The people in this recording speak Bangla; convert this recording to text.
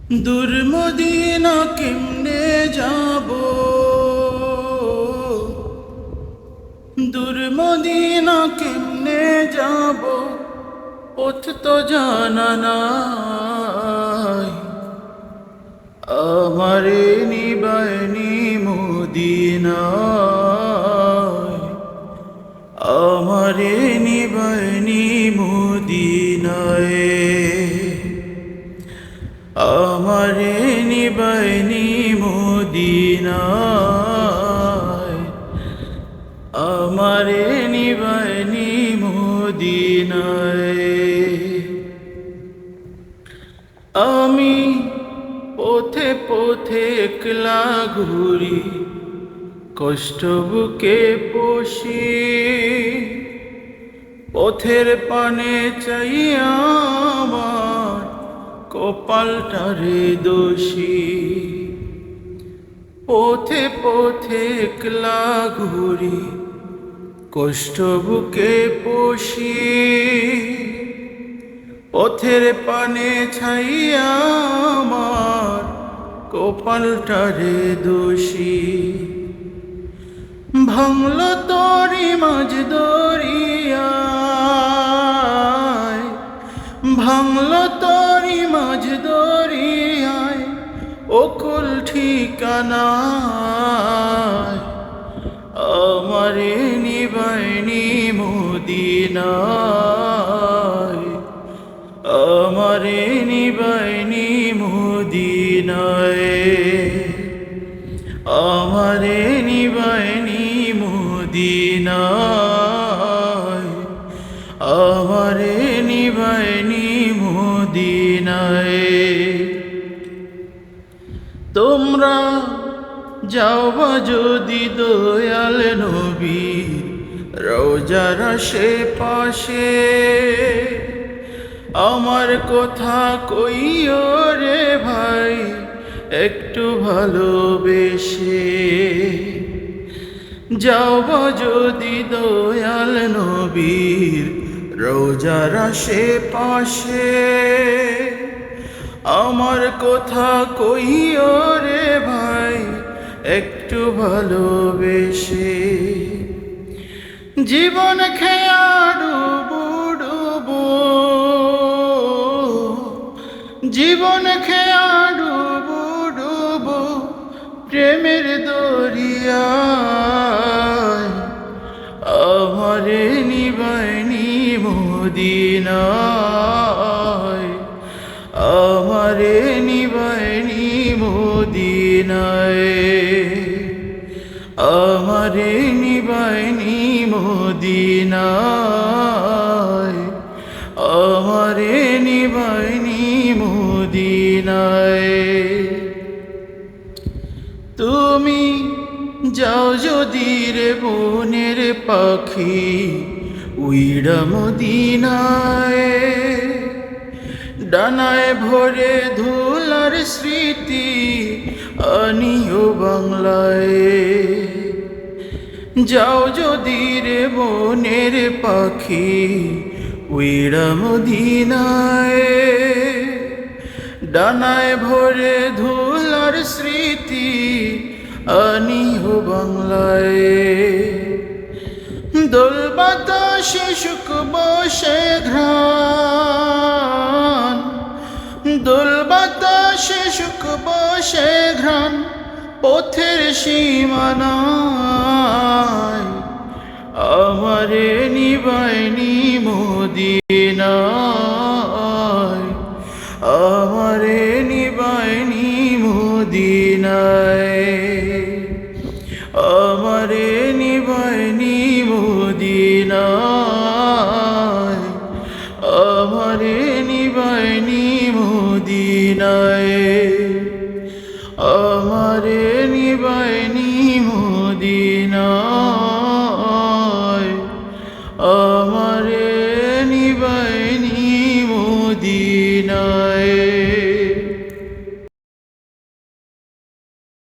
দূর মদিনা কেমনে যাব, দূর মদিনা কেমনে যাব, পথ তো জানা নাই। আমারে নিবায়নি মদিনায়, আমারে নিবায়নি মদিনায়, আমারে নিবায়নি মদিনায়, আমারে নিবায়নি মদিনায়। আমি পথে পথে একলা ঘুরি, কষ্ট বুকে পোষি, পথের পানে চাই আমার কপালটারে দোষী। পথে পথে একলা ঘুরি, কষ্ট বুকে পোষি, পথের পানে ছাই আমার কপালটারে দোষী। ভাঙল তরি মাঝ দরিয়ায়, ভাঙল তরি মাঝ দরিয়ায়, অকুল ঠিকানায়। আমারে নিবায়নি মদিনায়, আমারে নিবায়নি মদিনায়, আমারে নিবায়নি মদিনায়, আমারে নিবায়নি মদিনায়। তোমরা যাওবা যদি দয়াল নবীর রওজার আশেপাশে, আমার কথা কইও রে ভাই একটু ভালোবেসে। যাওবা যদি দয়াল নবীর রওজার আশেপাশে, আমার কথা কইও রে ভাই একটু ভালোবেসে। জীবন খেয়া ডুবু ডুবু, জীবন খেয়া ডুবু ডুবু, প্রেমের দরিয়ায়। আমারে নিবায়নি মদিনায়, আমারে নিবায়নি মদিনায়, আমারে নিবায়নি মদিনায়, আমারে নিবায়নি মদিনায়। তুমি যাও যদি রে বনের পাখি উইড়া মদিনায়, ডানায় ভরে ধুলার স্মৃতি আনিও বাংলায়। যাও যদি রে বনের পাখি উইড়া মদিনায়, ডানায় ভরে ধুলার স্মৃতি আনিও বাংলায়। দোল বাতাসে সুখ বসে ঘ্রাণ, দোল বাতাসে সুখ বসে ঘ্রাণ, পথের সীমানায়। আমারে নিবায়নি মদিনায়, আমারে নিবায়নি মদিনায়, আমারে নিবায়নি মদিনায়।